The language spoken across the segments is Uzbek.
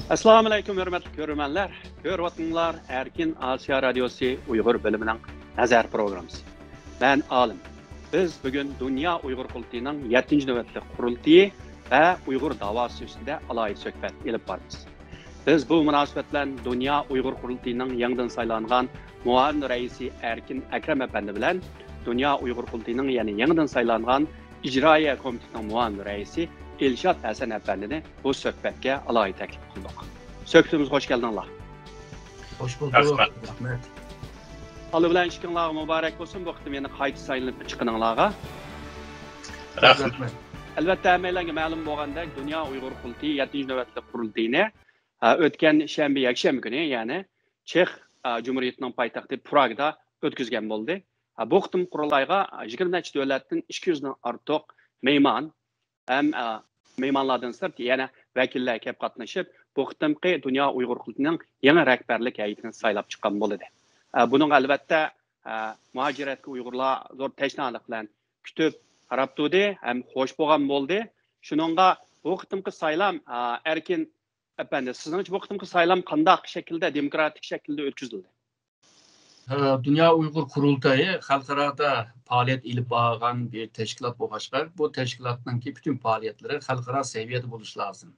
Assalamu alaykum hörmətli görürmənlər. Görüyorsunuzlar Erkin Asiya Radyosu Uyghur bölümünün nazar programısı. Ben Alim. Biz bugün Dünya Uyghur Qurultayının 7. növbətli qurultayı ve Uyghur davası üstünde alayı söhbət elib barımız. Biz bu münasibətlə Dünya Uyghur Qurultayının yanıdan saylanğan muavin reisi Erkin Akrem Efendi bilen Dünya Uyghur Qurultayının yanıdan saylanğan İcraiya Komitetining muavin reisi Elşad Hasan Efendi'ni bu söhbətə alayı təklif qıldıq. Söhbətimiz xoş gəldinizlər. Hoş bulduk. Rahmet. Allah bilan işkinizlar mübarək olsun. Bu vaxtda meni qayta saylanıb çıxınızlarga. Rahmet. Əlbəttə həməylərə məlum bolğandək Dünya Uyghur Qurultayı 7. növbətli qurultayını ötən şənbə yakshanba günü, yəni Çex Cumhuriyetining poytaxti Pragda ötküzgən boldu. Bu qitim qurultayga 20 neçə dövlətdən 200 dan ortiq mehman hem mehmanlardan sırt yana vakillar kelib qatnaşıb bu qitimqi Dünya Uyghur Qurultayının yangi rahbarlik heyətini saylab chiqqan bo'ladi. Buning albatta muhojiratga Uyg'urlar zo'r tashnalik bilan kutib qarab turdi, ham xo'sh bo'lgan bo'ldi. Shuningga bu qitimqi saylam Erkin Efendi, sizningcha bu qitimqi saylam qanday shaklda, demokratik shaklda o'tkazildi? Dünya Uyghur Qurultayı xalqarada faaliyet ilib bağlan bir teşkilat bo'lg'achqa, bu teşkilatınki bütün faaliyetleri xalqaro seviyede buluş lazım.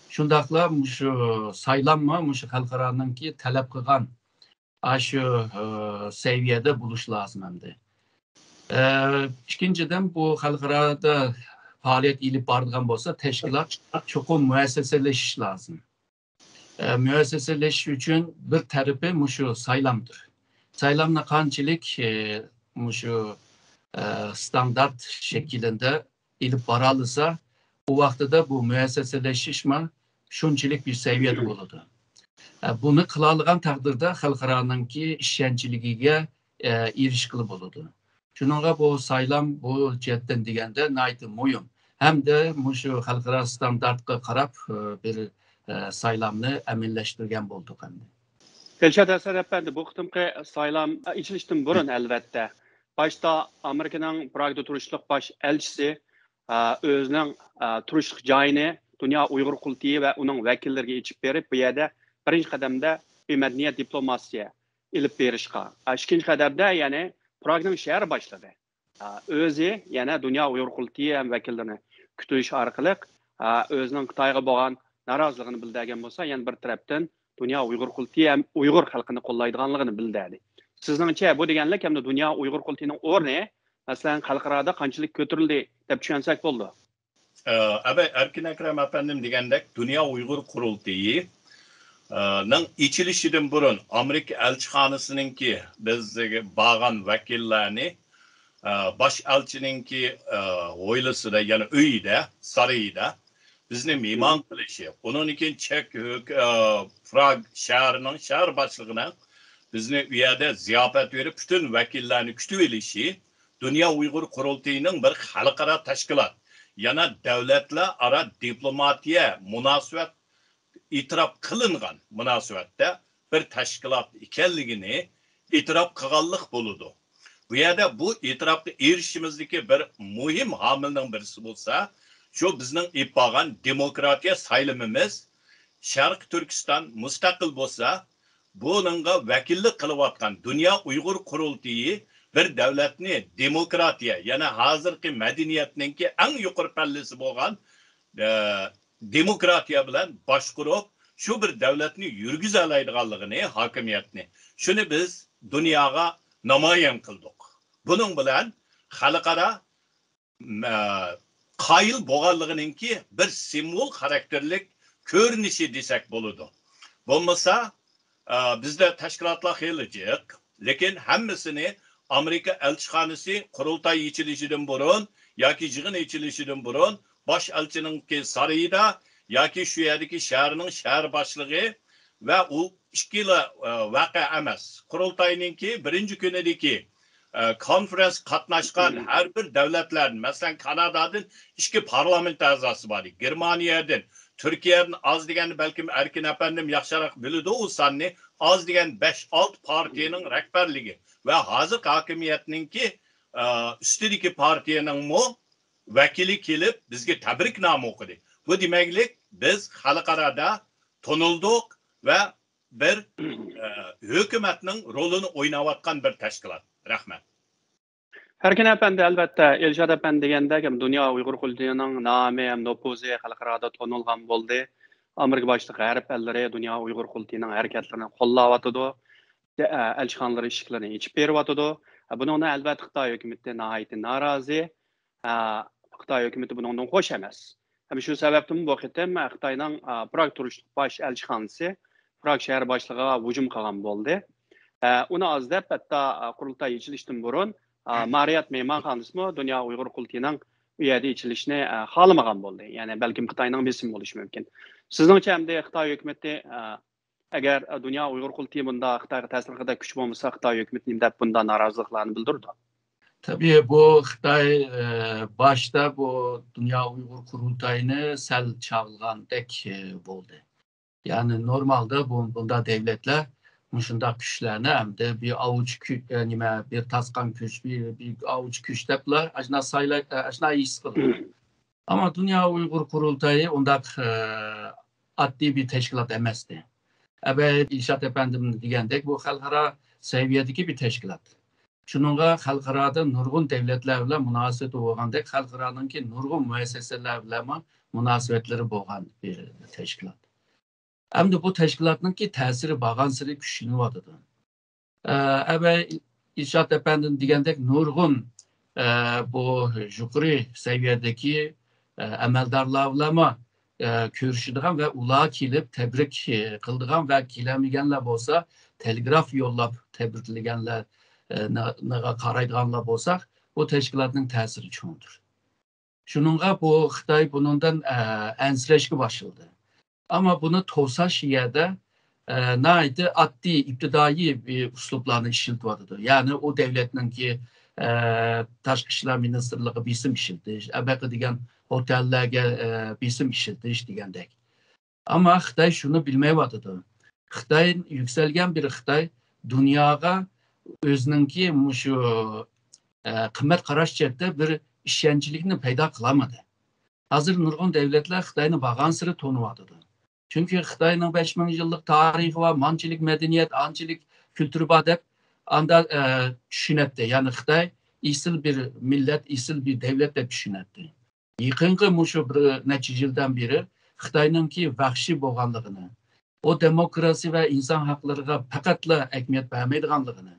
Şundaqla şu saylanma, şu xalqaranınki talep qilgan şu seviyede buluş lazım hem de. İkinciden bu xalqarada faaliyet ilib bargan bolsa teşkilat çoxun müesseseleşiş lazım. Müesseseleşiş için bir tarafi şu saylamdır. Saylamla kançilik şu standart şeklinde ilip baralıysa o vakti de bu müesseseleşişme şunçilik bir seviyede buludu. Bunu kılalığın takdirde xalqaranınki işçiligiga erişkili buludu. Şununla bu saylam bu cidden digende nayti muyum. Hem de şu xalqara standartga qarab bir saylamını əminləşdirgen bulduk hem de. Elşad Hasan Efendi, bu qitimqi saylam içilishdan burun albatta. Başta Amerikanın Pragda turishliq baş elchisi o'zining turishliq joyini Dünya Uyghur Qurultayı ve uning vakillariga ichib berib, bu yerda birinchi qadamda madaniyat diplomasiya ilib berishga. Ikkinchi qadamda ya'ni Pragning shahri boshladi. O'zi yana Dünya Uyghur Qurultayı ham vakillarini kutish orqali o'zining Xitoyga bo'lgan noroziligini bildirgan bo'lsa, yana bir tarafdan Dünya Uyghur Qurultayı hem Uyghur halkını kollaydiganligini bildirdi. Sizningcha bu deganlik hamda Dünya Uyghur Qurultayının o'rni masalan xalqarada qanchalik ko'tarildi deb tushunsak bo'ldi. Erkin Akrem Efendim degandek Dünya Uyghur Qurultayı ning ichilishidan burun Amerika elchixonasininki bizga bağan vakillarni bosh elchininki o'ylisida, ya'ni uyida, sarayida bizni mehmon qilishi, onun için Çek Prag şəhərinin şəhər başlığına bizni u yerdə ziyafət verib bütün vəkillərini kütüb elişi Dünya Uyghur Qurultayının bir xalqara təşkilat, yana dövlətlə ara diplomatiya münasibət itiraf qılınğan münasibətdə bir təşkilat ikənligini itiraf qılğanlıq buludu. Bu yerdə bu itirafqa erişimizdeki bir mühim hamilning birisi bolsa, şu bizning ipağan demokratiya saylamimiz Şarq Türkistan mustaqil bolsa, bununla vakillik qılıvatqan Dünya Uyghur Qurultayı bir davlatni demokratiya, yana hozirgi madaniyatninki eng yuqori pallasi bo'lgan demokratiya bilan boshqarib, şu bir davlatni yurgiza oladiganligini, hokimiyatni, shuni biz dunyoga namoyon qildik. Bunun bilan xalqaro qayil bo'lganligininki bir simbol xarakterlik ko'rinishi desak bo'ladi. Bo'lmasa bizde tashkilotlar xeyli jiq, lekin hammasini Amerika elchixonasi qurultay ichilishidan burun yoki yig'in ichilishidan burun bosh elchininki sarayida yoki shu yerdagi shaharning shahar boshlig'i va u ikkila voqea emas. Qurultayninki birinchi kunidagi konferans qatnashgan har bir davlatlardan, masalan Kanadadan 2 parlament a'zosi bor, Germaniyadan, Türkiye'nin az degani balkim Erkin Efendim yaxshiroq biladi, u sanni az degan 5-6 partiyaning rahbarligi ve hozir hokimiyatninki ustidagi partiyaning vakili kelib bizga tabriknoma o'qidi. Bu demaklik biz xalqarada tonulduq ve bir hükümetinin rolünü oynayatkan bir teşkilat. Rahmet. Erkin Efendi elbette Elşad Efendi degende hem Dünya Uygur Kultuyunun namı hem nüfuzu halkara tonulgan boldu. Amerika başlık Arap elleri Dünya Uygur Kultuyunun hareketlerini qollawatıdı. Elçihanları işiklerini içip beriwatıdı. Bunun elbette Xitay hükümeti nahayeti narazı. Xitay hükümeti bundan hoş emas. Hem şu sebepten bu qitim Xitayning Prag turuşluq baş elçixanası Prag şehir başlığına hücum qilgan boldu. Onu azdab hatta qurultay içilishdan burun Mariyat mehmonxonasimi Dünya Uygur Kultuyunun u yerda ichilishni xohlamagan bo'ldi. Ya'ni balkim Xitoyning bismi bo'lishi mumkin. Sizningcha hamda Xitoy hukumati agar Dünya Uygur Kultuyi bunda Xitoyga ta'sirida kuch bo'lmasa, Xitoy hukumati deb bunda noroziliklarni bildirdi. Tabii bu Xitay başta bu Dünya Uygur Kurultayını sel çağılgandek oldu. Yani normalde bunda devletler Muşunda güçlerine hem de bir avuç bir taskan güç, bir avuç güç depler, aşna iyi sıkılır. Ama Dünya Uygur Kurultayı onda adli bir teşkilat emezdi. Evet, İlşad Efendim diyendek bu halkara seviyedeki bir teşkilat. Şununla halkarada nurgun devletlerle münasebet olgandek halkaranın ki nurgun müesseselerle münasebetleri boğan bir teşkilat. Hem de bu teşkilatın ki tesiri bağansırı güçlü vardı. Evet, İlşad Efendim diyendek nurgun bu yukarı seviyedeki emeldarlarla görüşüdüğün ve ulağa kilip tebrik kıldığın ve kilemigenler olsa telgraf yollap tebriklegenler karaydıganlar olsak bu teşkilatın tesiri çoğundur. Şununla bu Xitay bunundan ensleşki başladı. Ama bunu tosaş yerde neydi? Adli, iptidai bir usluplarını işiltiyordü. Yani o devletin ki Taşqı İşler Ministerliği bisim işildi. Ebeki diyen otellerge bisim işildi iş diyendek. Ama Xitay şunu bilmeye vadıdı. Xitay'ın yükselgen bir Xitay dünyaya özününki şu kıymet qaraş çekti bir işçilikini peyda kılamadı. Hazır nurgun devletler Xitay'ın bağansırı tonuvadıdı. Çünkü Xitay'ın 5000 yıllık tarihi var, mancılık, medeniyet, ancılık, kültürü badep anda düşünetti. Yani Xitay isil bir millet, isil bir devlet de düşünetti. Yıkınkı muşu bir neticilden biri Xitay'ın ki vahşi boğanlığını, o demokrasi ve insan haklarına pakatla ekmiyet vermeydiğanlığını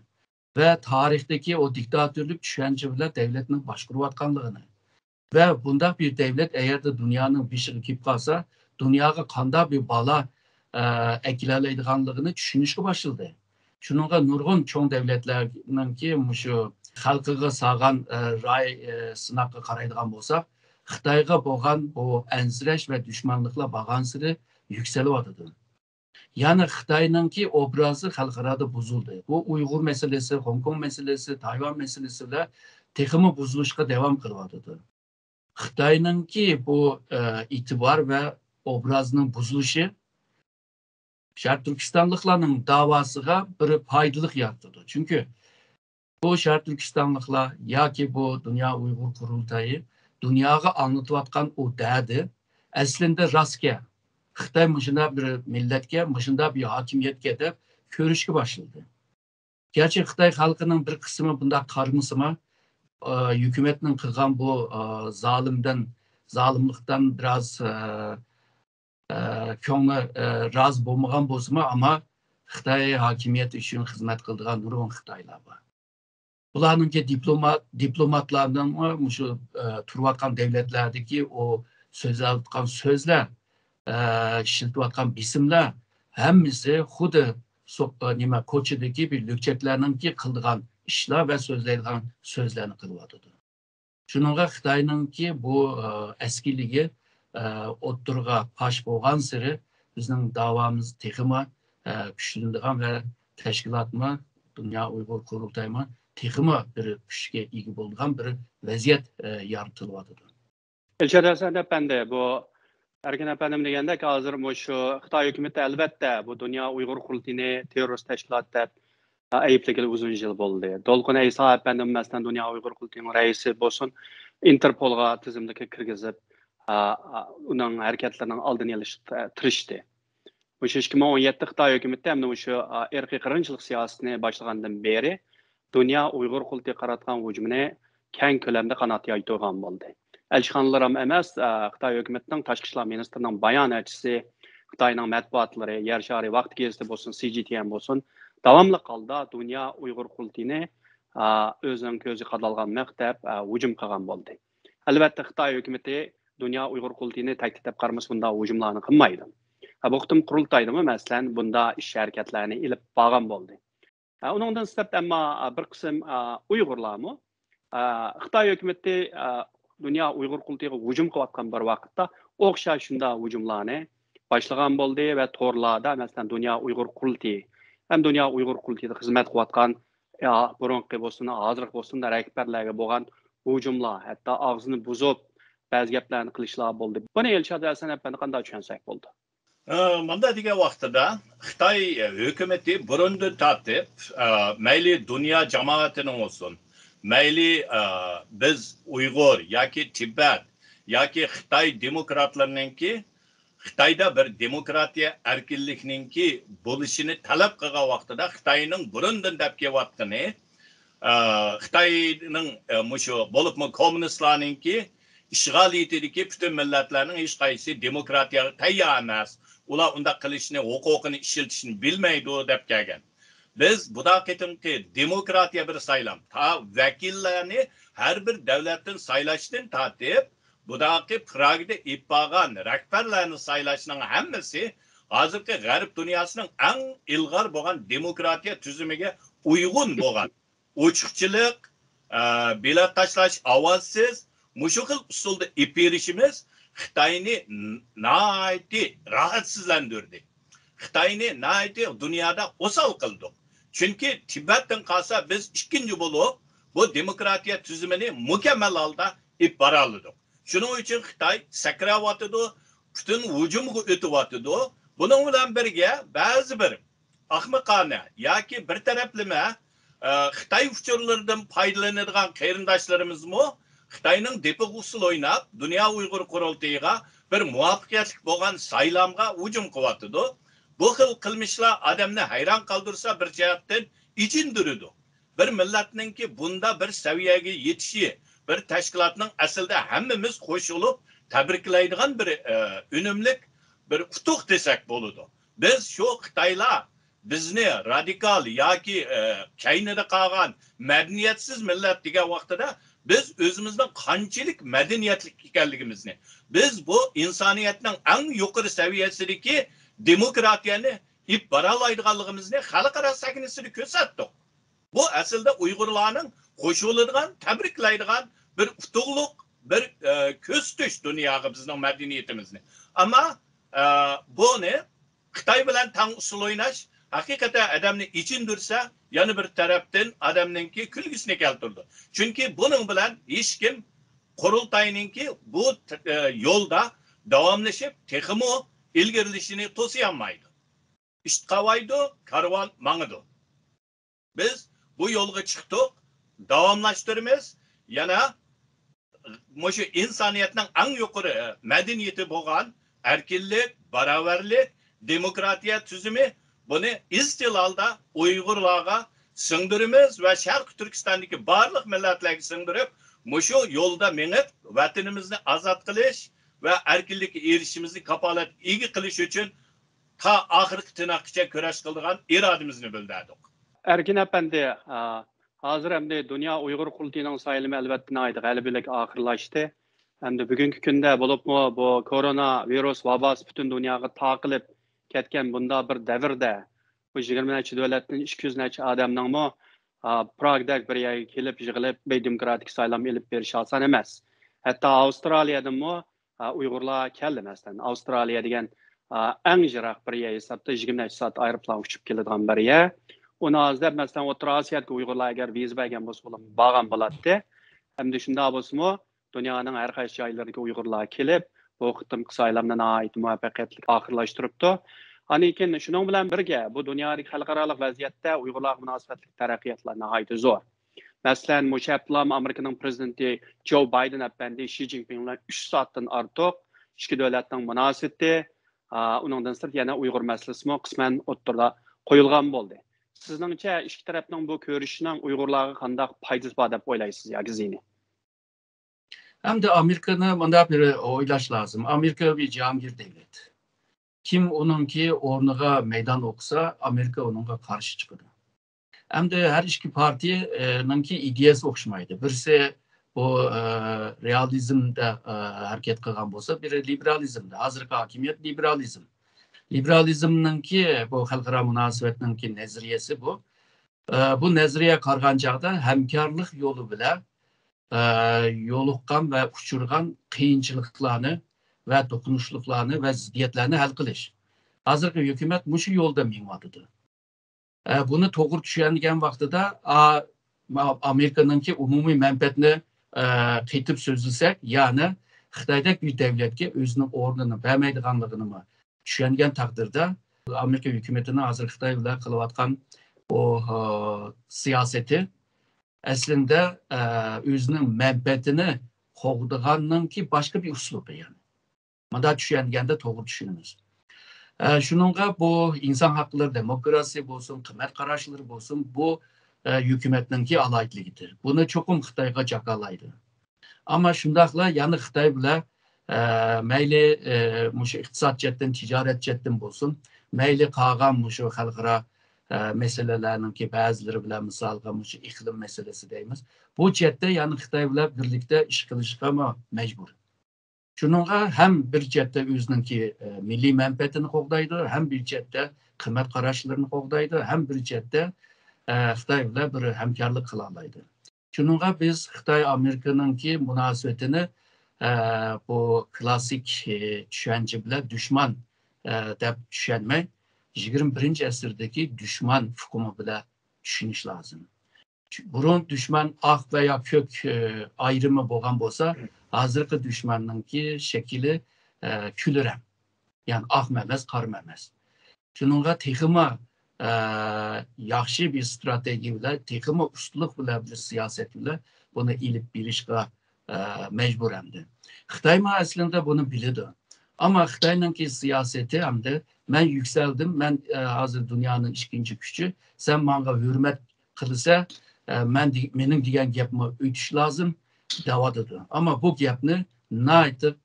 ve tarihteki o diktatörlük düşünceyle devletinin başkuruvatkanlığını ve bunda bir devlet eğer de dünyanın bir şey kip kalsa dünyaya kanda bir bala ekilerleydiğanlığını düşünüşü başladı. Şununla nurgun çoğun devletlerinin ki şu halkıga sağan ray sınakı karaydıgan bolsa Xitayga boğan bu ensreş ve düşmanlıkla bağansırı yükseliyordu. Yani Xitay'ın ki obrazı halkarada bozuldu. Bu Uygur meselesi, Hong Kong meselesi, Tayvan meselesiyle tekimi bozuluşa devam kılıyordu. Xitay'ın ki bu itibar ve obrazının bozuluşu Şark Türkistanlıkların davasına bir paydılık yarattırdı. Çünkü bu Şark Türkistanlıklar ya ki bu Dünya Uygur Kurultayı dünyaya anlatıvatkan o derdi aslında rastgele Xitay mışında bir milletke, mışında bir hakimiyetke de körüşke başladı. Gerçi Xitay halkının bir kısmı bunda karmısıma hükümetinin kılgan bu zalimlikten biraz köngü razı bulmagan bozma ama Xitay hakimiyeti için hizmet kıldığan nurgun Xitaylar var. Bunların ki diplomatlarının şu turvatkan devletlerdeki o sözler işiltivatkan bisimler hemmisi hudu Koçu'daki bir lükçetlerinin ki kıldığan işler ve sözlerini kılıyordu. Şununla Xitay'ın ki bu eskiliği oturga paş boğan sırı bizim davamız tekima güçlündüğün ve teşkilatma Dünya Uygur Kurultayıma tekima bir güçke ilgi bulduğun bir vaziyet yaratılıyordu. Elşad Hasan Efendi bu Erkin Efendim degende ki hazır şu Xitay hükümeti elbette bu Dünya Uygur Kurultayını terörist teşkilat dep ayıplıklı uzun yıl oldu. Dolkun Eysa Efendim mesela Dünya Uygur Kurultayı'nın reisi bolsun Interpol'a tizimdeki kirgizip onun hareketlerinin aldığını alıştı, tırıştı. Şu 2017 Xitoy hukumatı hem şu irqiy qirg'inchilik siyosatini boshlagandan beri dünya Uyg'ur qultiga qaratgan hujumini keng ko'lamda qanot yoytirgan bo'ldi. Elchixonalar ham emas, Xitoy hukumatining tashqi ishlar ministrining bayonotchisi, Xitoyning matbuotlari, yer shari vaqt gazeti bo'lsin, CGTN bo'lsin, davomli holda dünya Uyg'ur qultini o'zining ko'zi qadalgan maktab hujum qilgan bo'ldi. Albatta Xitoy hukumati dünya Uyg'ur qultini ta'kidlab qarmas bunda hujumlarni qilmaydi. Bu qitim qurultaydimi masalan bunda ish harakatlarini ilib borgan bo'ldi. Onundan sebep ama bir kısım Uygurlar mı? Xitoy hukumati dünya Uygur qultiga hujum qilayotgan bir vaqtda o'xshash shunda hujumlarni boshlagan bo'ldi va to'rlarda masalan dünya Uygur qulti ham dünya Uygur qultida xizmat qilayotgan burunqi bo'lsin, hozirgi bo'lsin rahbarlarga bo'lgan hujumlar, hatto og'zini buzib ba'zi gaplarni qilishlar bo'ldi. Buni Elshad Hasanov qanday tushunsak bo'ldi? Manda degan vaqtida Xitoy hukumati burundan tortib, mayli dunyo jamoatining olsun, mayli biz Uyg'ur yoki Tibet yoki Xitoy demokratlarninki Xitoyda bir demokratiya erkinlikninki bo'lishini talab qilgan vaqtida Xitoyning burundan deb kelyaptini, Xitoyning mushu bo'libmi kommunistlarninki ishg'ol etidiki butun millatlarning hech qaysi demokratiyaga tayyor emas. Ular unda qilishni, huquqini ishlatishni bilmaydi deb kelgan. Biz buda ketimki demokratiya bir saylam. Ta vakillarni har bir davlatdan saylashdan tortib, budaqi Pragda ippagan rahbarlarni saylashning hammasi hozirgi g'arb dunyosining eng ilg'or bo'lgan demokratiya tuzumiga uyg'un bo'lgan. Ochiqchilik, bilet tashlash ovozsiz, mushu xil usulda ip berishimiz Xitoyni naiti rahatsizlantirdi. Xitoyni naiti dunyoda osal qildi. Chunki Tibetdan qalsa biz ikkinchi bo'lib bu demokratiya tuzumini mukammal holda ip bara oldik. Shuning uchun Xitoy sakrayotdi, butun hujumga o'tyotdi. Buning bilan birga ba'zi bir ahmoqona yoki bir taraflama Xitoy uchurlaridan foydalanadigan qarindoshlarimiz-mu Xitoyning depi usul o'ynab, Dünya Uyghur qurultayiga bir muvaffaqiyatli bo'lgan saylamga hujum qilyapti. Bu xil qilmishlar odamni hayron qoldirsa bir jihatdan ichindirdi. Bir millatningki bunda bir saviyaga yetishi, bir tashkilotning aslida hammamiz qo'shilib tabriklaydigan bir unumlik bir qutuq desak bo'ladi. Biz shu Xitoylar bizni radikal yoki kaynida qolgan madaniyatsiz millat degan vaqtida biz o'zimizning qanchalik madaniyatli ekanligimizni, biz bu insoniyatning eng yuqori saviyasidagi demokratiyani ip baralaydiganligimizni xalqaro sahnesida ko'rsatdik. Bu aslida Uyg'urlarning qo'shiladigan, tabriklaydigan bir utuqliq, bir ko'ztush dunyoga bizning madaniyatimizni. Ammo buni Xitoy bilan tang usul o'ynash hakikaten adamni içindirse yani bir taraftan adamninki külgüsüne keltirdi. Çünkü bunun bilan hech kim qurultayninki bu yolda davamlaşıp texmi ilgirilishini to'sayolmaydi. İştqavaydi, karvan mangıdı. Biz bu yolga chiqdik, davamlashtiramiz, yana mushu insoniyatning eng yuqori madaniyati bo'lgan erkinlik, barobarlik, demokratiya tuzumi bunu istilalda Uygurlarga singdirimiz ve Şarkı Türkistan'daki barliq millatlarga singdirib, mushu yolda menib vatanimizni azad qilish ve erkinlikka erishishimizni kapolat ega qilish uchun ta oxirgi tinoqgacha kurash qilgan irodamizni bildirdik. Erkin Efendi, hazır hem de Dünya Uygur qultining saylimi albatta g'alabalik oxirlashdi. Hem de bugünkü kunda bo'libmi bu koronavirus vabası bütün dunyoga taqilib ketken bunda bir davrda bu 20 necha davlatning 200 necha odamning Pragda bir yerga kelib yig'ilib demokratik saylam elib berish oson emas. Hatto Avstraliyadan Uyg'urlar keldi masalan. Avstraliya degan eng yiroq bir yer hisobda 20 necha soat aeroplan uchib keladigan bir yer. Uni hozir masalan O'rta Osiyoga Uyg'urlar agar viza bergan bo'lsa borgan bo'ladi. Hamda shunday bo'lsa-mu dunyoning har qaysi joylariga Uyg'urlar kelib bu qitimki saylamni nihoyat muvaffaqiyatli oxirlashtiribdi. Lekin shuning bilan birga bu dunyodagi xalqaro vaziyatda Uyg'urlar munosabatli taraqqiyotlar nihoyat zo'r. Masalan, Mushaplam Amerikaning prezidenti Joe Biden apandi Xi Jinping bilan 3 soatdan ortiq ikki davlatning munosabati uningdan sirt yana Uyg'ur masalasimi qisman o'ttirda qo'yilgan bo'ldi. Sizningcha ikki tarafning bu ko'rishining Uyg'urlarga qanday foydasi bor deb o'ylaysiz yoki ziyni? Hem de Amerika'nı bunda bir oylaş lazım. Amerika bir cangir devlet. Kim onunki ornuğa meydan okusa Amerika onunla karşı çıkıyor. Hem de her iki partinin ki ideyası okşamaydı. Birisi bu realizmde hareket kılgan bolsa, biri liberalizmde. Hazırki hakimiyet liberalizm. Liberalizmnin ki bu halkara münasebetinin ki nezriyesi bu. Bu nezriye kargancakta hemkarlık yolu bile yoluqqan ve uçurgan kıyınçılıklarını ve dokunuşluklarını ve ziddiyetlerini hal kılış. Hazırki hükümet muşu yolda minvadıdır. Bunu toğur düşengen vaxtıda Amerika'nın ki umumi menfaatini kıytıp sözlüsek, yani Xitay'daki bir devletke özünün ordunu, vermeydiğanlığını mı düşengen takdirde Amerika hükümetinin hazır Xitay'la kılıvatkan o siyaseti aslında özünün menfaatini qoğduğanın ki başka bir uslubu yani. Mada düşengende toğur düşününüz. Şununla bu insan hakları, demokrasi olsun, kıymet karşıları olsun, bu hükümetin ki alaylıdır. Bunu çokum Xitayga cakalaydı. Ama şundakla yanı Xitay bile meyli muşu iktisat cetten, ticaret cetten olsun, meyli kağan muşu halkara meselelerinin ki bazıları bile misalga muşu iklim meselesi deyimiz. Bu cette yanı Xitay bile birlikte iş kılışıqa mı mecbur. Şununla hem bir cette özünün ki milli menfaatini qoğdaydı, hem bir cette kıymet karşılarını qoğdaydı, hem bir cette Xitay ile bir hemkarlık kılalaydı. Şununla biz Xitay Amerika'nın ki münasebetini bu klasik düşünce bile düşman deyip düşünmek 21. asırdaki düşman fukumu bile düşünüş lazım. Burun düşman ak veya kök ayrımı boğan bolsa, hazırki düşmanın ki şekili külürem. Yani ak memez, kar memez. Şununla tekima yaxşı bir strateji bile, tekima ustluluk bile bir siyaset bile bunu ilip bilişqa mecburemdi. Xitay mı aslında bunu bilirdi. Ama Xitay'ın ki siyaseti hem de ben yükseldim, ben hazır dünyanın ikinci gücü, sen bana hürmet kılırsa benim diyen yapma ötüş lazım, davadıdır. Ama bu yapını naydı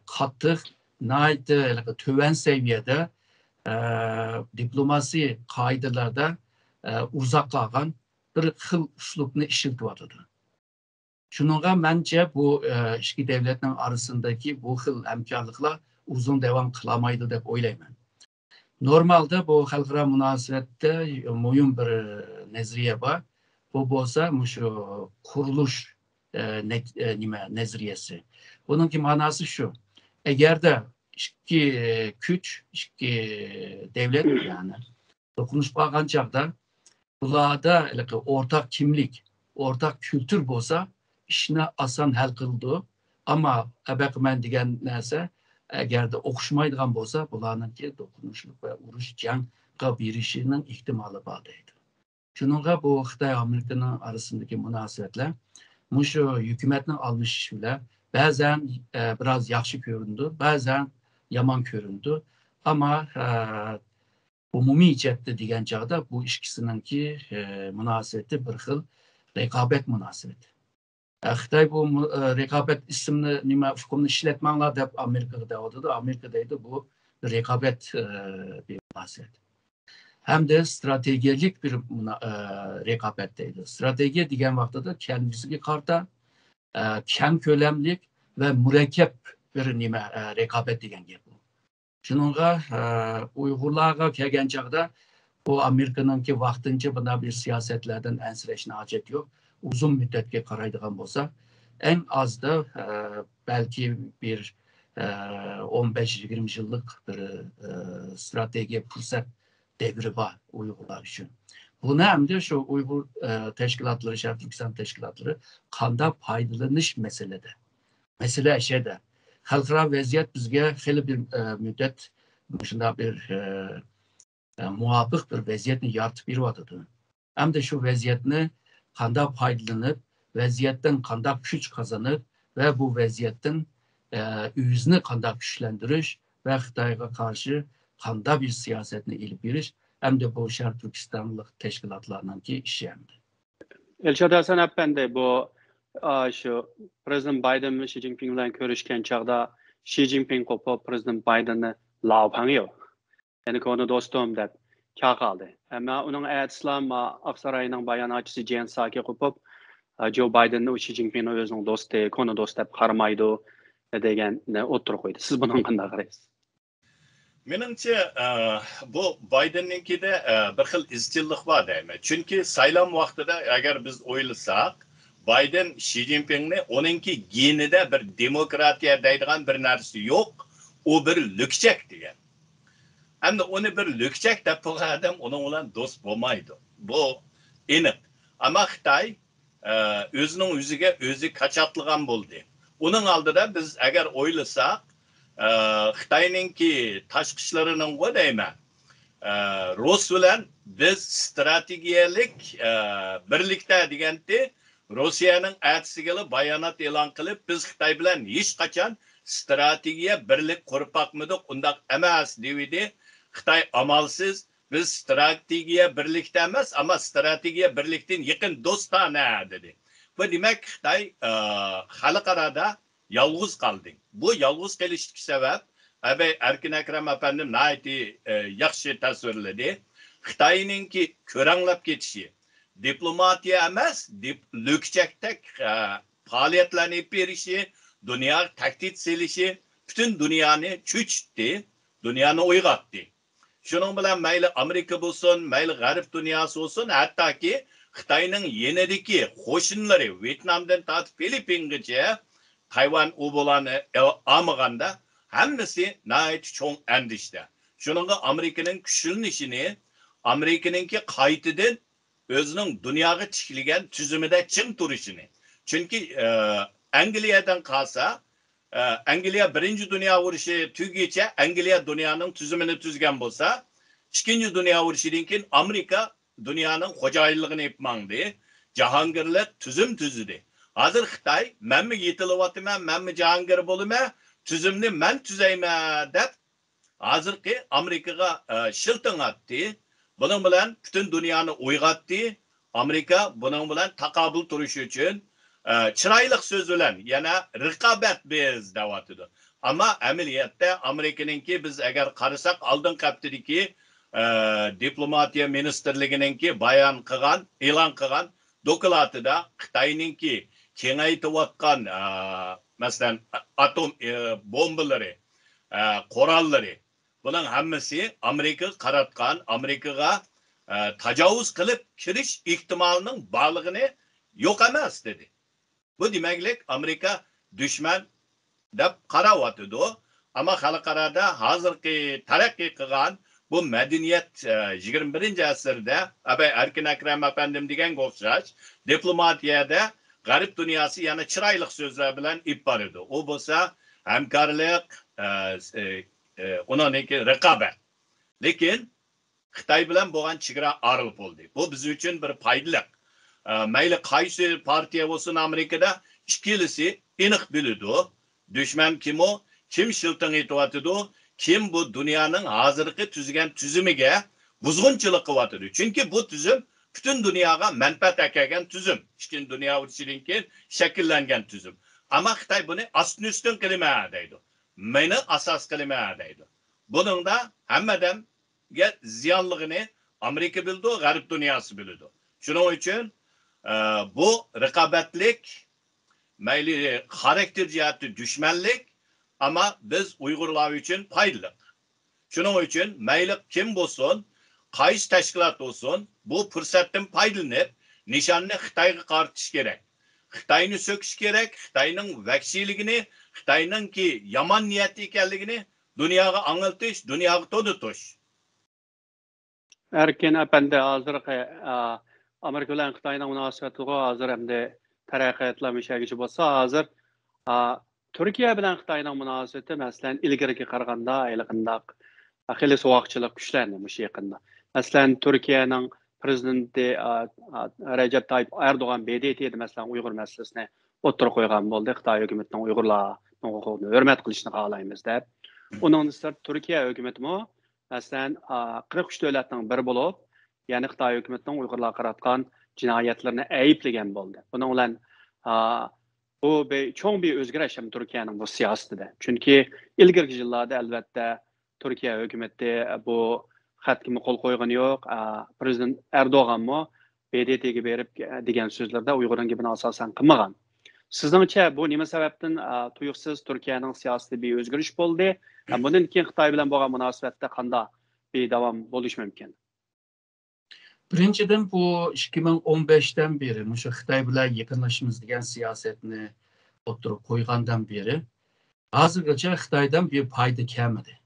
kattık, naydı töven seviyede diplomasi kaydılarda uzaklaşan bir xil üslubunu işiltiyordu. Şununla bence bu iki devletin arasındaki bu xil hemkarlıkla uzun devam kılamaydı deyip oylayman. Normalde bu halkara münasebette mühim bir nezriye var. Bu bolsa şu kuruluş nezriyesi. Bununki manası şu. Eğer de iki güç, iki devlet yani dokunuş bağlan çağda bunlarda ortak kimlik, ortak kültür bolsa işine asan hal kıldı. Ama ben diyen neyse eğer de okuşmaydıgan bolsa bunların ki dokunuşluk ve uruş canga birişinin ihtimali bağlıydı. Şununla bu Xitay Amerika'nın arasındaki münasebetler şu hükümetin almış işiyle bazen biraz yaxşı göründü, bazen yaman göründü. Ama umumi cette diyen çağda bu ikisinin ki münasebeti bir xil rekabet münasebeti. Xitay bu rekabet isimli nima fukumni işletmenler de Amerika'da devadıdı. Amerika'daydı bu rekabet bir münasebet. Hem de stratejik bir rekabetteydi. Strateji diyen vakti de kendisi karta kem kölemlik ve mürekkep bir nime rekabet diyen gibi. Şununla Uygurlarga kelgen çağda bu Amerika'nın ki vaxtınca buna bir siyasetlerden ensireshine hacet yok. Uzun müddetke karaydıgan bolsa en az da belki bir 15-20 yıllık bir strateji fırsat devri var Uygurlar için. Bunu hem de şu Uygur teşkilatları, Şarkı Türkistan teşkilatları kanda faydalanış meselede. Mesele şeyde. Halkara vaziyet bizge hele bir müddet şunda bir muhabık bir vaziyetini yaratıp bir vatıdı. Hem de şu vaziyetini kanda faydalanıp, vaziyetten kanda güç kazanıp ve bu vaziyetten yüzünü kanda güçlendiriş ve Xitayga karşı kanda bir siyasetini ilip biriş hem de bu Şarkı Türkistanlık teşkilatlarınınki işi hem de. Elşad Hasan Efendi bu şu Prezident Biden ve Xi Jinping bilen görüşken çağda Xi Jinping kopup Prezident Biden'ı lavpanıyor. Yani konu dostum dep kağ kaldı. Ama onun ayetçiler Aksaray'ın bayanatçısı Jen Psaki kopup Joe Biden'ı Xi Jinping'in özünün dostu, konu dost dep karmaydı degen otur koydu. Siz bunun qanday qaraysiz? Menimce bu Biden'ninki de bir xil izchillik var deyman. Çünkü saylam vaqtida agar biz o'ylasak, Biden Xi Jinpingni onunki genida bir demokratiya deydigan bir narsa yo'q, u bir lükçek degan. Hamda onu bir lükçek deb qo'ygan odam uning bilan do'st bo'lmaydi. Bu aniq. Ama Xitoy o'zining o'ziga o'zi qachatlagan bo'ldi. Uning oldida biz agar o'ylasak, Xitoyninki tashqi ishlarining qo'y deyman. Rus bilan biz strategiyalik birlikda deganda Rossiyaning atisiga bayonot e'lon qilib, biz Xitoy bilan hech qachon strategiya birlik qurib boqmadik, undaq emas deydi. Xitoy amalsiz biz strategiya birlikda emas, ama strategiya birlikdan yaqin do'stona dedi. Bu demak Xitoy xalqarada yalğız kaldı. Bu yalğız kalıştaki sebep, Erkin Ekrem efendim naiti yaxshi tasvirledi. Xitoyninki ko'ranglab ketişi, diplomatiya emas, lükçektek faaliyetlerini berişi, dünya tahdit selişi, bütün dünyanı çüçtü, dünyanı uyg'otdi. Şunun bilan mayli Amerika bo'lsin, mayli G'arb dunyosi bo'lsin, hattoki Xitoyning yenidagi qo'shinlari Vyetnamdan tortib Filippingacha Tayvan u bulanı almaganda hammasi nayet çoğun endişte. Şununla Amerika'nın küçülünüşünü, Amerika'nınki qaytadan özünün dünyaya tikilgen tüzümüde çın duruşunu. Çünkü Angliya'dan kalsa, Angliya birinci dünya vuruşu tügüçe Angliya dünyanın tüzümünü tüzgen bolsa, ikinci dünya vuruşuyken Amerika dünyanın hocayılığını yapmandı. Cahangirlik tüzüm tüzüdü. Hazır Xitoy, men mi yetilyapman, men mi Jahangir bo'lma, tüzümni men tüzeyme deb hozirgi Amerikaga shilting atdi. Bunun bilan bütün dünyani uyg'otdi. Amerika bunun bilan taqobil turish uchun chiroyli so'z bilan yana raqobat biz deyotdi. Ama amaliyotda Amerikaningki biz agar qarasak oldin qaftidagi diplomatiya ministerligininki bayon qilgan, e'lon qilgan dokladida Xitoyninki kengaytayotgan masalan atom bombaları, koralları, bunun hammasi Amerika qaratgan, Amerikaga tajovuz qilib kirish ehtimolining borligini yo'q emas dedi. Bu demaklik Amerika dushman deb qarayotdi. Ama xalqarada hozirgi taraqqiy qilgan bu medeniyet 21. asrda Erkin Ekrem efendim degan o'xshash diplomatiyada G'arb dünyası yana chiroyli so'zlar bilan ip boradi. O bo'lsa hamkorlik, uningki raqobat. Lekin Xitoy bilan bo'lgan chegara arilib bo'ldi. Bu biz uchun bir foydali. Mayli qaysi partiya bo'lsin Amerikada ikkilisi aniq biladi. Dushman kim o, kim shilting etyapti, kim bu dunyoning hozirgi tuzgan tüzümiga buzg'unchilik qilyapti. Chunki bu tüzüm bütün dünyaya menfaat ekagan tüzüm. İkinci dünya urushundan shakllangan tüzüm. Ama Xitoy buni asl üstün qilma deydi. Meni asas qilma deydi. Bunun da hammadan ziyonligini Amerika bildi, G'arb dunyosi bildi. Shuning uchun bu raqobatlik, mayli xarakter jihati dushmanlik, ama biz Uyg'urlar uchun foydali. Shuning uchun mayli kim bo'lsin, qaysi tashkilot olsun, bu fırsatdan faydalanıp nişanını Xitoyga qaratish kerak. Xitoyni söküş kerak, Xitoyning vahshiyligini, Xitoyning ki yomon niyati ekanligini dunyoga anglatish, dunyoga to'ditish. Erkin efendi hozirgi Amerika bilan Xitoyning munosabati hozir hamda taraqqiyotlanishga bo'lsa, hozir Turkiya bilan Xitoyning munosabati masalan ilgariga qaraganda ayliqindaq xili sovuqchilik kuchlandi mush yaqinda. Masalan Turkiyaning prezidenti Recep Tayyip Erdoğan BDT'de masalan Uyg'ur masalasini o'tirib qo'ygan bo'ldi. Xitoy hukumatining Uyg'urlarning huquqini hurmat qilishni xohlaymiz deb. Onun ise Türkiye hükümeti mi? Mesela 43 devletten biri bulup, yani Xitay hükümetinin Uygurlarga qaratgan cinayetlerini ayıplagan oldu. Bunun bilan bu çoğun bir özgürüş hem Türkiye'nin bu siyasetinde. Çünkü ilgili yıllarda elbette Türkiye hükümeti bu xatga qo'l qo'ygani yo'q. Prezident Erdo'g'an mı BDT'ga berib degan so'zlarda Uyg'urning gapini asosan qilmagan. Sizningcha bu nima sababdan tuyuqsiz Turkiyaning siyosatida bir o'zgarish bo'ldi? Bundan keyin Xitoy bilan bo'lgan munosabatda qanday bir davom bo'lishi mumkin? Birinchidan bu 2015'ten beri shu Xitoy bilan yaqinlashishimiz degan siyosatni o'tirib qo'ygandan beri hozirgacha Xitoydan bir foyda kelmadi.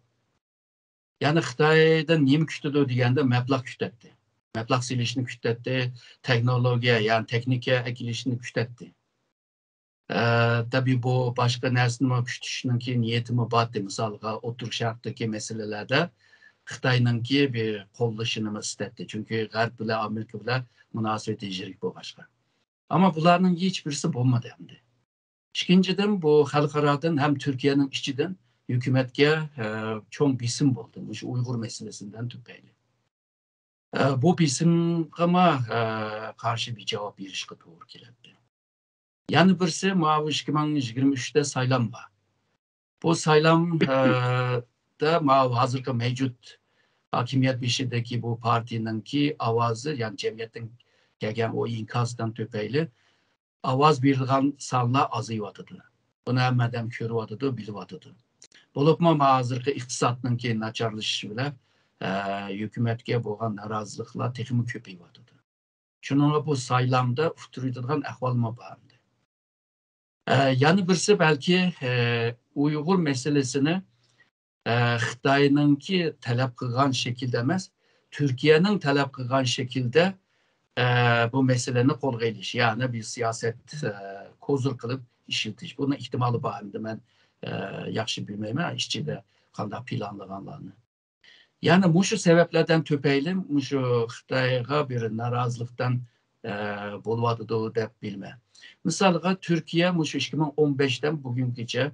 Yani Xitoydan nima kutadi deganda mablag' kutadi. Mablag' silishni kutadi, teknologiya, yani texnika ekilishni kutadi. Tabii bu başka narsani kutishninki niyatimi bordi. Misolga o'tir sharqdagi masalalarda Xitoyninki bir qo'llashini istadi. Chunki G'arb bilan Amerika bilan munosabati yirik bo'lg'achqa. Ammo bularning hech birisi bo'lmadi endi. Ikkinchidan bu xalqarodan ham Turkiyaning ichidan hukumatga cho'ng bisim bo'ldi. Shu Uyg'ur masalasidan tufayli. Bu bisimga qarshi bir javob berishga to'g'ri keladi. Yani birisi 2023'te saylam var. Bu saylamda hazırki mevcut hakimiyet bişideki bu partininki avazı, yani cemiyetin gelen o inkazdan tüpeyli avaz verilgan sanlar azıyvatıdı. Bunu emmeden körüvatıdı, bilivatıdı. Bulupma hazırki iktisatınki naçarlışı bile hükümetke boğan narazılıkla tekimi köpeyvatıdı. Şununla bu saylamda ufturidigan ahvalma bağımdı. Yani birisi belki Uygur meselesini Xitayninki talep kılgan şekilde emas, Türkiye'nin talep kılgan şekilde bu meseleni qo'lga ilish, yani bir siyaset kozur kılıp işiltish. Bunun ihtimali var. Ben yaxshi bilmayman işçide qanday planlaganlarını. Yani şu sebeplerden tüpeyli, şu Xitayga bir narazılıktan bo'lwatıdı deb bilmem. Misalga Türkiye şu 2015'ten bugünküce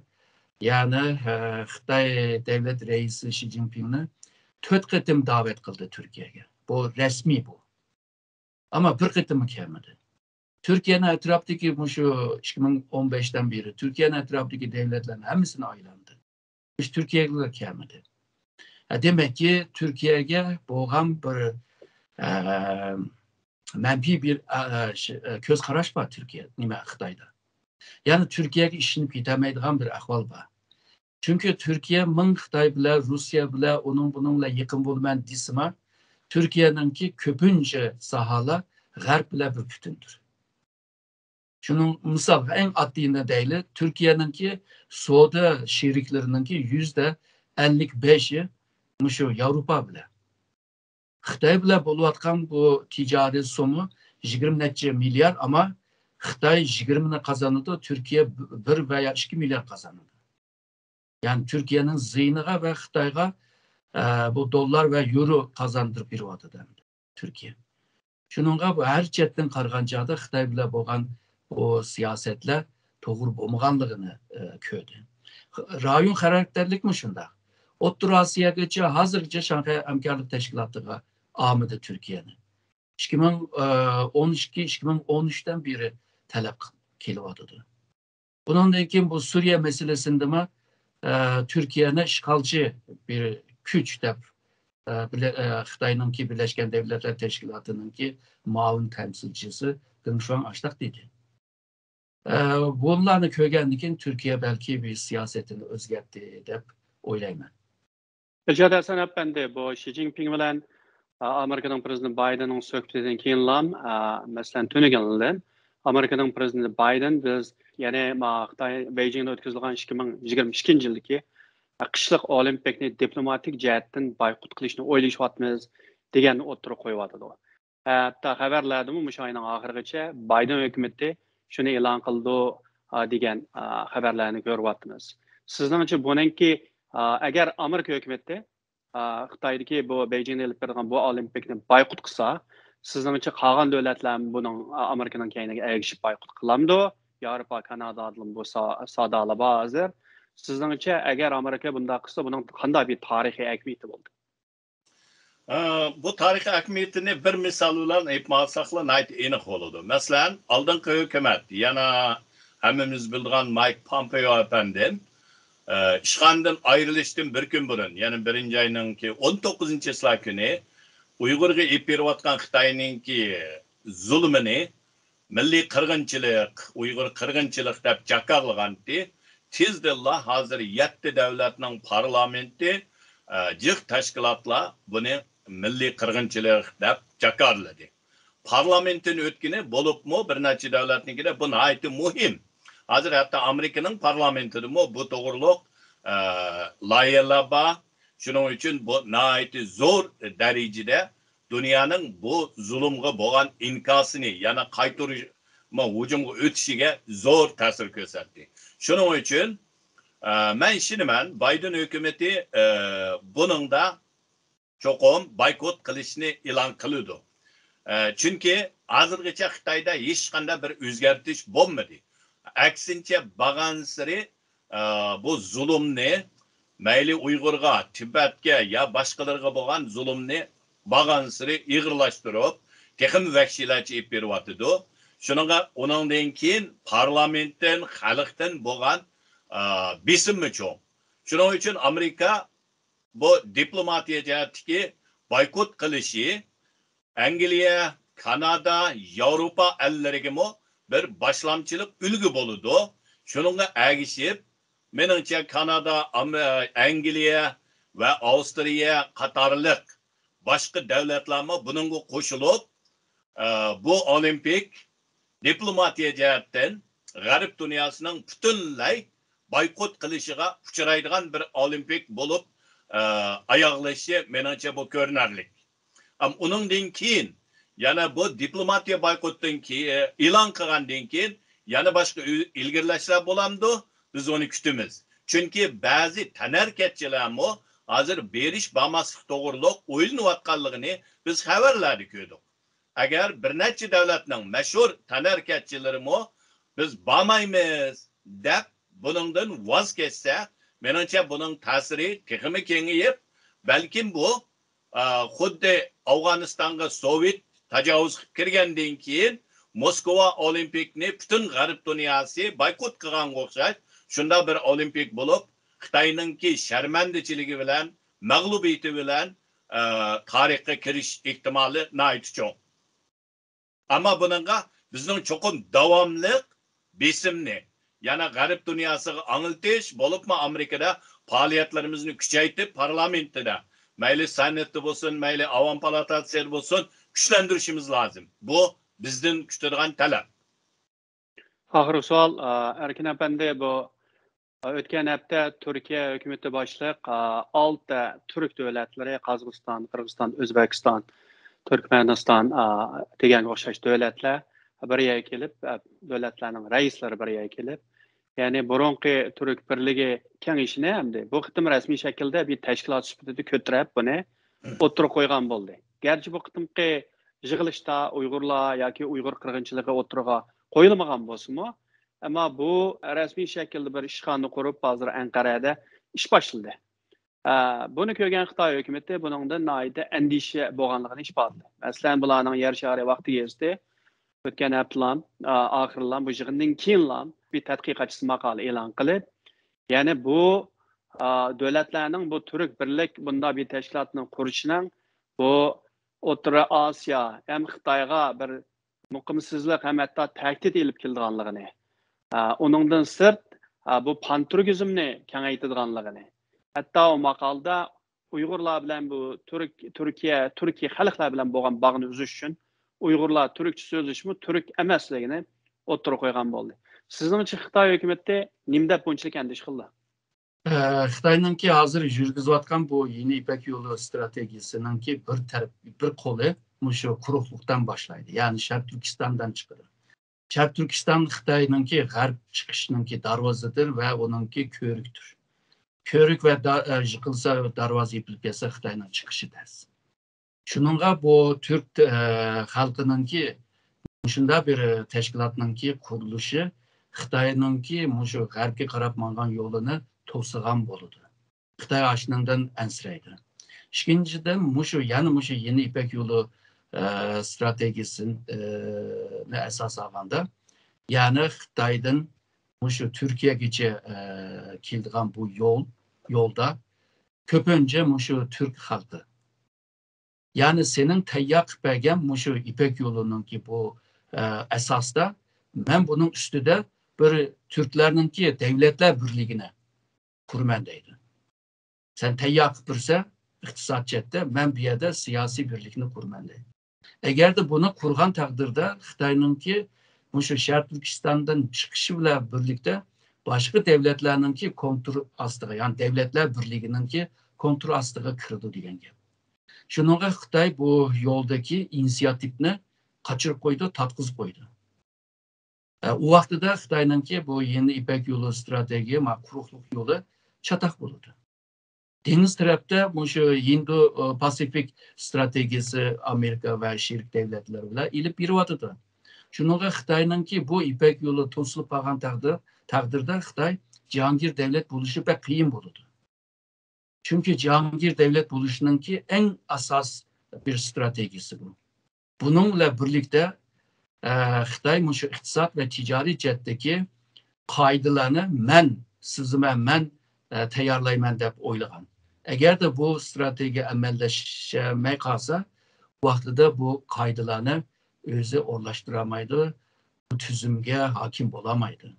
yani Xitay devlet reisi Xi Jinping'ni 4 qitim davet kıldı Türkiye'ye. Bu resmi bu. Ama bir qitim kelmedi. Türkiye'nin etrafındaki şu 2015'ten beri Türkiye'nin etrafındaki devletlerin hepsini aylandı. Hiç Türkiye'ye gelmedi. Demek ki Türkiye'ye boğan bir menfi bir göz qarash var Türkiye, nima Xitoyda. Yani Türkiye'ye işini bitemeydiğen bir ahval var. Çünkü Türkiye ming Xitoy bilan, Rusya bilan, bununla yakın bo'lman desima, Türkiye'ninki köpünce sahala G'arb bilan bir bütündür. Şunun misal en addiğine değil, Türkiye'ninki soda şeriklerininki %55'i şu Avrupa bilan. Xitoy bilan bo'layotgan bu ticari somu 20 milyar ama Xitoy 20'ni kazandı, Türkiye 1 veya 2 milyar kazandı. Yani Türkiye'nin ziyniga ve Xitoyga bu dolar ve euro kazandırıp bir vatıdan Türkiye. Şununla bu her çetten qaraganda Xitoy bilan bo'lgan o siyasetler to'g'ri bo'lmaganligini ko'rdi. Rayon xarakterlik mi şunda? O'rta Osiyogacha hozirgacha Shanxay hamkorlik tashkilotiga olmadi Türkiye'ni. 2012-2013'ten beri talep kelyapti. Bundan keyin bu Suriye meselesinde mi Türkiye'nin işgalci bir güç deb Xitoyninki Birleşken Devletler Teşkilatı'nınki muavin temsilcisi Gıngşuan Açtak dedi. Bunlarni ko'rgandan Türkiye belki bir siyasetini o'zgartdi deb o'ylayman. Ilgari sanab bende bu Xi Jinping bilan Amerika'nın prezidenti Biden'ın söhbetinden keyinlam, mesela tünügenliğin Amerika'nın prezidenti Biden biz yani Xitoy Beijing'de o'tkazilgan 2022 yildagi qishliq olimpikni diplomatik jihatdan boykot qilishni o'ylashyapmiz deganni o'tirib qo'yapti. Hatta xabarlarda shu oyning oxirigacha Biden hukumati shuni e'lon qildi degan xabarlarni ko'ryapmiz. Sizningcha buningki agar Amerika hukumati Xitoydagi bu Beijingda olib bergan bu olimpikni boykot qilsa, sizningcha qolgan davlatlar buning Amerikaning keyiniga ergishib boykot qilamdi? Yevropa, Kanada adlı bu savdolar hozir. Sizningcha agar Amerika bunday qilsa, buning qanday bir tarixiy ahamiyati bo'ldi? Bu tarixiy ahamiyatini bir misol bilan aytmasakla aniq bo'ladi. Masalan, oldingi hukumat, yana hammamiz bilgan Mike Pompeo efendim, ishg'ondan ayrilishdan bir kun burun, ya'ni 1-oyning 19-sila kuni Uyg'urga ip berayotgan Xitoyningki zulmini milliy qirg'inchilik, Uyg'ur qirg'inchilik deb jakarlagandi. Tezda hozir 7 davlatning parlamenti, jiq tashkilotlar buni milliy qirg'inchilik deb jakarladi. Parlamentin o'tkini bo'libmi bir necha davlatnikida bu nihoyatda muhim. Hozir hatto Amerikaning parlamentida bu to'g'riliq loyihalar bor. Shuning uchun bu nihoyatda zo'r darajada dunyoning bu zulmga bo'lgan inkosini, yana qaytarish hujumga o'tishiga zo'r ta'sir ko'rsatdi. Shuning uchun men ishonaman, Biden hukumati buningda cho'qim boykot qilishni e'lon qildi. Chunki hozirgacha Xitoyda hech qanday bir o'zgartirish bo'lmadi. Aksincha bag'ansiri bu zulmni mayli Uyg'urga, Tibetga ya boshqalarga bo'lgan zulmni bag'ansiri ig'irlashtirib, texim vahshiylarcha ip beryapti. Shuningga uningdan keyin parlamentdan, xalqdan bo'lgan besimmi cho'ng. Shuning uchun Amerika bu diplomatiya jihatdagi boykot qilishi Angliya, Kanada, Yevropa ellariga bir boshlamchilik ulgu bo'ladi. Shuningga agishib, meningcha Kanada, Angliya va Avstriya qatorliq boshqa davlatlar buningga qo'shilib, bu olimpik diplomatiya jihatdan G'arb dunyosining butunlay boykot qilishiga uchraydigan bir olimpik bo'lib oyoqlashi meningcha bu ko'rinarli. Am uningdan keyin yana bu diplomatiya boykotdan keyin e'lon qilgandan keyin yana boshqa ilgirlashlar bo'lamdi. Biz uni kutamiz. Chunki ba'zi tanarkatchilar hozir berish bo'lmaslik to'g'riliq o'ylanayotganligini biz xabarlarda ko'rdik. Agar bir necha davlatning mashhur tanarkatchilari biz bo'lmaymiz deb buningdan voz kechsa, menimcha buning ta'siri texmi kengayib, balkim bu xuddi Afg'onistonga Sovet tajovuz qilib kirgandan keyin Moskva olimpikni butun G'arb dunyosi boykot qilganga o'xshash, shunda bir olimpik bo'lib, Xitoyningki sharmandachiligi bilan, mag'lubiyati bilan tarixga kirish ehtimoli nihoyat cho'ng. Ammo buningga bizning cho'qim davomli besimni, yana G'arb dunyosiga anglitish bo'libmi Amerikada faoliyatlarimizni kuchaytirib parlamentida, mayli senatda bo'lsin, mayli avom palatasida bo'lsin, kuchlantirishimiz lozim. Bu bizdan kutadigan talab. Oxirgi savol, Erkin apandi, bu o'tgan hafta Turkiya hukumati boshliq 6 turk davlatlari, Qozog'iston, Qirg'iziston, O'zbekiston, Turkmaniston degan o'xshash davlatlar bir yerga kelib, davlatlarning raislari bir yerga kelib, ya'ni burunqi Turk birligi kengashini hamda bu qitim rasmiy shaklda bir tashkilot sifatida ko'tarib buni o'tirib qo'ygan bo'ldi. Garchi bu qitimqi yig'ilishda Uyg'urlar yoki Uyg'ur qirg'inchiligi o'tirg'a qo'yilmagan bo'lsa-mu, ammo bu rasmiy shaklda bir ishxona qurib, hozir Anqarada ish boshladi. Buni ko'rgan Xitoy hukumati buningdan noida andisha bo'lganligini isbotladi. Masalan, bularning yer shari vaqti yezdi. O'tgan haftalar oxirlar bu yig'indan keyin bir tadqiqotchi maqola e'lon qilib, ya'ni bu davlatlarning bu turk birlik bunday bir tashkilotning qurishining bu O'rta Osiyo ham Xitoyga bir muqimsizlik ham hatto tahdid elib kelganligini, uningdan sirt bu panturkizmni kengaytirganligini, hatto o maqolda Uyg'urlar bilan bu Turkiya xalqlar bilan bo'lgan bog'ni uzish uchun Uyg'urlar turkcha so'zlashmi, turk emasligini o'tirib qo'ygan bo'ldi. Sizningcha Xitoy hukumati nima deb bunchalik andish qildi? Xitoyningki hozir yurgizayotgan bu yeni İpek Yolu strategiyasininki bir qo'li shu quruqlikdan boshlaydi. Ya'ni Sharq Turkistondan chiqadi. Sharq Turkiston Xitoyningki g'arb chiqishiningki darvozadir va uningki ko'rikdir. Ko'rik va yiqilsa darvoza yopilib ketsa Xitoyning chiqishi tez. Shuningga bu Türk xalqininki shunda bir tashkilotninki qurilishi Xitoyningki shu g'arbga qarab borgan yo'lini to'sigan bo'ladi. Xitoy ashundan ansiraydi. İkinciden yani yeni İpek yolu stratejisini esas alganda, yani Xitoydan Türkiye'gacha kelgan bu yolda köpünce Türk halkı. Yani senin tayyor qilib bergan İpek yolununki bu esasda ben bunun üstüde bir Türklerinki devletler birliğine kurman deydi. Sen tayyor qilib birse iqtisodiyotda ben bir yerde siyasi birlikni kurman deydi. Eğer de bunu kurgan takdirde Xitoyninki Şarq Türkistan'dan çıkışı bilan birlikte başka devletlerinki kontrol astığı, yani devletler birliğininki kontrol astığı kirdi degan gap. Şununla Xitoy bu yoldaki inisiyatifni kaçırıp koydu, tatqizib koydu. O vaqtida Xitoyninki bu yeni İpek yolu strateji, quruqlik yolu çatak bo'ldi. Deniz tarafta Indo-Pasifik stratejisi Amerika ve şerik devletler bilan ilip yürüyordu. Şununla Xitoyninki bu İpek yolu to'silib qolgan takdirde Xitoy Cihangir devlet buluşu pek qiyin bo'ldi. Çünkü Cihangir devlet buluşununki en asas bir stratejisi bu. Bununla birlikte Xitoy iqtisod ve ticari jihatdagi qoidalarni men tayyorlayman deb o'ylagan. Eğer de bu strateji amallaşmay qolsa, vaqtida bu qoidalarni o'zi o'rlashtirolmaydi, bu tüzümge hakim bo'lamaydi.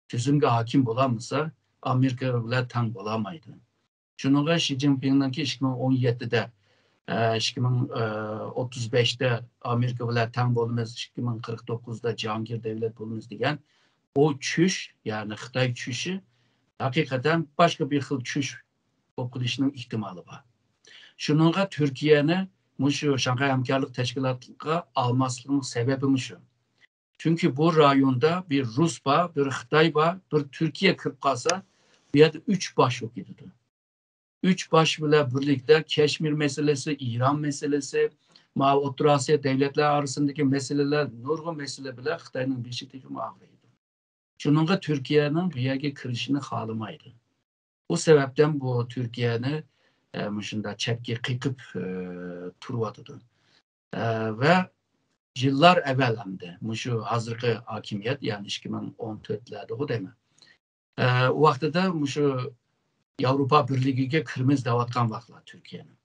Tüzümge hakim bo'lamasa, Amerika bilan tang bo'lamaydi. Şununla Xi Jinping'ninki 2017'de 2035'te Amerika bilan tang bo'lamiz, 2049'da Cihangir devlet bo'lamiz degan o çüş, yani Xitoy çüşü hakikaten başka bir xil çüş o'qilishning ihtimoli bor. Şununla Türkiye'ni Şanghay Hamkorlik Teşkilatı'na almasının sebebi şu. Çünkü bu rayonda bir Rus var, bir Xitoy var, bir Türkiye kirib qolsa, bu yerda 3 baş yok edi. 3 baş bilan birlikte Keşmir meselesi, İran meselesi, O'rta Asya devletler arasındaki meseleler, nurg'un mesele bilan Xitoyning beshi tekimi ağrıydı. Şununla Türkiye'nin bu yerga kirishini xohlamaydi. Bu sebepten bu Türkiye'ni shunda chapga qiqib turyotidi. Ve yıllar evvel hamda shu hozirgi hokimiyat, yani 2014'lerde deyman. O vaqtida shu Avrupa Birliği'ne kirimiz deyotgan vaqtlar Türkiye'nin.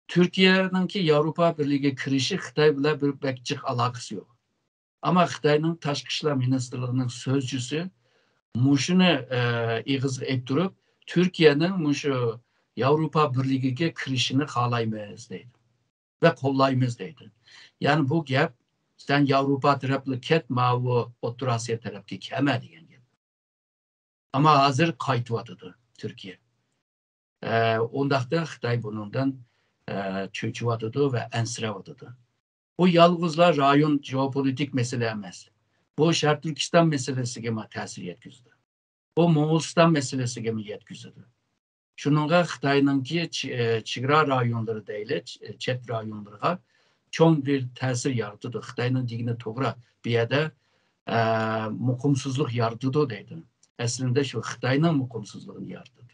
Türkiye'ninki Avrupa Birliği'ne kirishi Xitoy bilan bir bakchiq aloqasi yo'q. Ama Xitoyning tashqi ishlar ministrligining so'zchisi shuni ig'izga ayttirib, Türkiye'nin shu Avrupa Birliği'ne kirishini xohlaymiz deydi ve qo'llaymiz deydi. Yani bu gap sen Avrupa tarafli ketma, bu O'rta Asya tarafga kelma degan gap. Ama hozir qaytyotidi Türkiye. Ondaqda Xitoy bundan cho'chiyotidi ve ansirayotidi. Bu yalnızlar rayon jeopolitik mesele emas. Bu Şarq Türkistan meselesiga ta'sir yetkazdi. Bu Moğoliston meselesiga yetkazdi. Şununla Xitoyninki chegara rayonları deyli, chet rayonlarga cho'ng bir ta'sir yaratdi. Xitoyning digini to'g'ri bu yerda muqimsizlik yaratdi deydi. Aslında şu Xitoyning muqimsizligini yaratdi.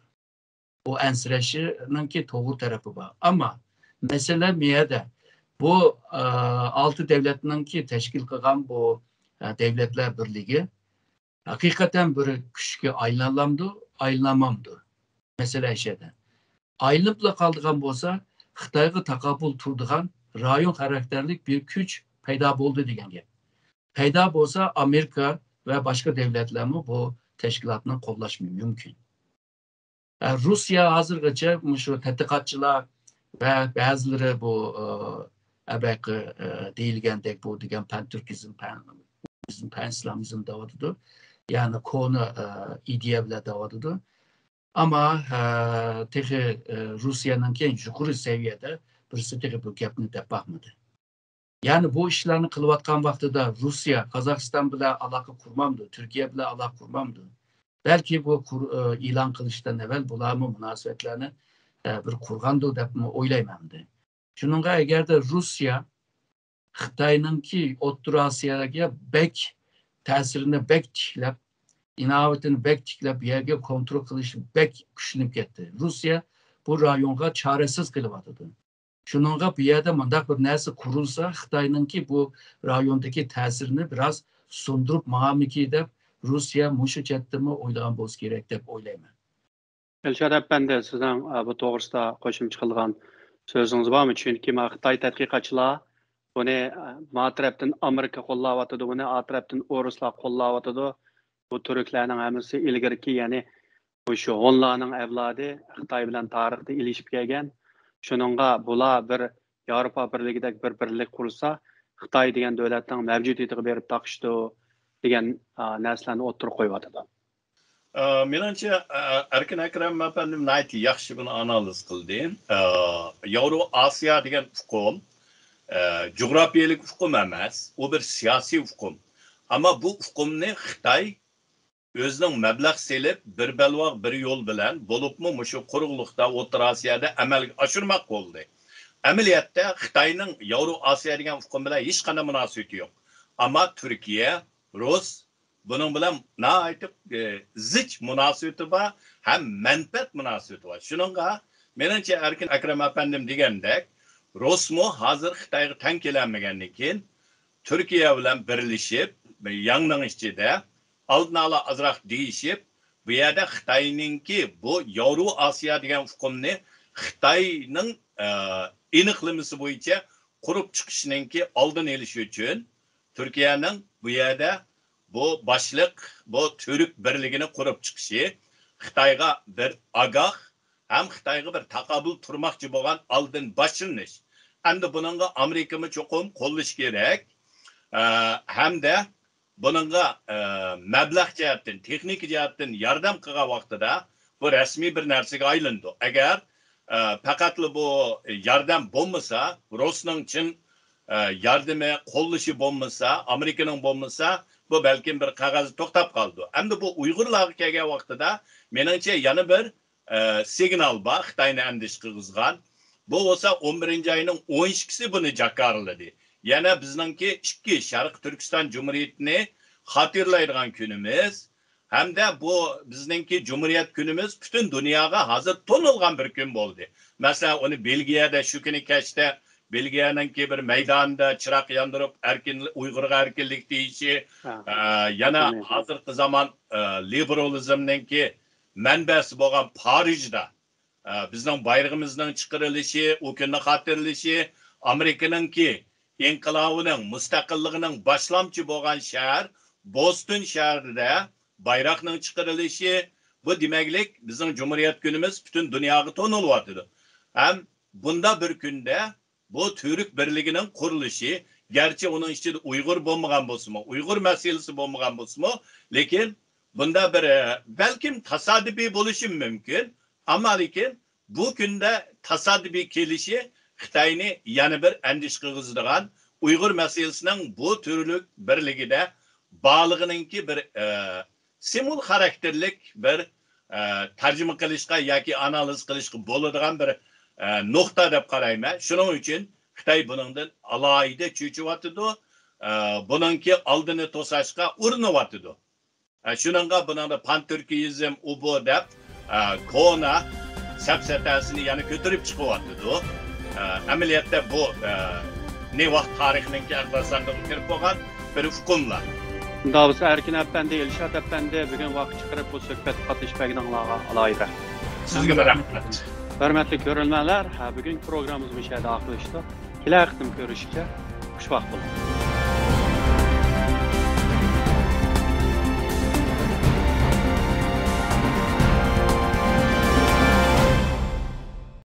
O ansirashininki to'g'ri tarafı var. Ama mesele miyada bu 6 devletninki teşkil qilgan bu devletler birliği hakikaten bir kuchga aylanamamdı. Mesele şeyde. Aylanıpla kaldıgan bolsa Xitoyga taqabul turdigan rayon karakterlik bir güç payda bo'ldi degan gap. Payda bolsa Amerika ve başka devletler mi bu teşkilatını qo'llashmi mümkün. Rusya hozirgacha shu tadqiqotchilar ve bazıları bu deyilgandek bu degan pan-Türkizm, pan-İslamizm deyotidi. Yani konu ideya bilan deyotidi. Ama Rusya'nınki yuqori seviyede birisi bu gapni deb bakmadı. Yani bu işlerini qilayotgan vaqtida Rusya, Kazakistan bilan aloqa kurmamdı, Türkiye bilan aloqa kurmamdı. Belki bu ilan qilishdan evvel bularni munosabatlarni bir qurgandi deb o'ylayman. Shuningga agarda Rusya Xitoyninki O'rta Osiyoga bek ta'sirini bek tiklab inovatini bek tiklab, bu yerga kontrol qilish bek kuchlanib ketdi. Rossiya bu rayonga chorasiz qilyapti. Shuningga bu yerda mundaq bir narsa qurilsa, Xitoyninki bu rayondagi ta'sirini biroz sundirib ma'amiki deb Rossiya mushu chetdimi o'ylagan bo'lsa kerak deb o'ylayman. Elshad Efendi, sizning bu to'g'risida qo'shimcha qilgan so'zingiz bormi? Chunki Xitoy tadqiqotchilar buni ma tarafdan Amerika qo'llayotdi, buni a tarafdan Ruslar qo'llayotdi. Bu turklarning hammasi ilgirki, ya'ni shu Honlarning avlodi Xitoy bilan tarixda ilishib kelgan. Shuningga bular bir Yevropa birligidagi bir birlik qursa, Xitoy degan davlatning mavjudiyatiga berib taqishdi degan narsalarni o'tirib qo'yadi. Menimcha Erkin Akram efendim nayti yaxshi buni analiz qildi. Yevropa Osiyo degan hukm coğrafiyalik hukm emas, o bir siyasi hukm. Ama bu hukmni Xitoy özünün meblag selip bir belvaq bir yol bilen bolupmu şu quruqluqda O'rta Osiyoda amalga oshirmoq bo'ldi. Amaliyotda Xitoyning Yevropa Osiyo degan hukm bilan hech qanday munosabati yo'q. Ama Türkiye, Rus bunun bilan aytib zich munosabati bor, ham manfaat munosabati bor. Shuningga menimcha Erkin Akram efendim degandek, Rusmu hozir Xitoyga teng kelanmagandan keyin Türkiye bilan birlashib, yangining ichida aldın ala azraq deyishib, bu yerda Xitoyninki bu Yevropa Osiyo degan hukmni Xitoyning aniqlamasi bo'yicha qurib chiqishninki oldin olish uchun Turkiyaning bu yerda bu boshliq bu Türk birligini qurib chiqishi Xitoyga bir agah ham Xitoyga bir taqobil turmoqchi bo'lgan oldin boshlanish. Endi buningga Amerikami cho'qim qo'llash kerak. Hamda buningga mablag' jihatdan, texnik jihatdan yordam qilgan vaqtida bu rasmiy bir narsaga aylandi. Agar faqat bu yordam bo'lmasa, Rusning chin yordami qo'llashi bo'lmasa, Amerikaning bo'lmasa, bu balkim bir qog'oz to'xtab qoldi. Endi bu Uyg'urlarga kelgan vaqtida meningcha yana bir signal bor, Xitoyni andish qilg'izgan. Bu olsa 11 ayının 12'si bunu jakarladı. Yani bizningki 2 Sharq Turkiston Cumhuriyetini hatırlaydigan günümüz. Hem de bu bizningki Cumhuriyet günümüz bütün dünyaya hazır tonulgan bir gün oldu. Mesela onu Belgiyada şu günü keçti. Belgiyanınki bir meydanda çırak yandırıp Uygur'a erkinlik deyişi. Yana hazırki zaman liberalizmninki menbesi boğan Parij'da. Bizning bayrog'imizning chiqarilishi, o kunni xotirlashi, Amerikaningki inqilobining mustaqilligining boshlamchi bo'lgan shahar Boston shahrida bayroqning chiqarilishi, bu demaklik bizning Cumhuriyet günümüz bütün dunyoga to'nilyapti. Ham bunda bir kunda bu Türk birligining qurilishi, garchi uning ichida Uyg'ur bo'lmagan bo'lsa-mu, Uyg'ur masalasi bo'lmagan bo'lsa-mu, lekin bunda bir balkim tasodifiy bo'lishi mumkin. Ama lekin bu günde tasadifi kelişi Xitoyni yana bir andish qilg'izadigan Uyg'ur masalasining bu türlük birligida bog'lig'ininki bir simul xarakterlik bir tarjima qilishga yoki analiz qilishga bo'ladigan bir nuqta deb qarayman. Shuning uchun Xitoy buningdan alohida cho'chiyotdi, buningki oldini to'sashga urinyapti. Shuningga buningda pan-turkiyizm bu deb kona safsatasini yana ko'tarib chiqyapti. Amaliyotda bu ne vaqt tarixininki aqlasanga kirib bo'lgan bir hukmlar. Davuz Erkin Efendi, Elshad Efendi bugun vaqt chiqarib bu suhbat qatnashmaganinglarga alohida. Sizga rahmat. Hurmatli ko'rilmanlar, bugun programmamiz bu yerda oxirlashdi. Kelasi hafta ko'rishguncha xushvaqt bo'ling.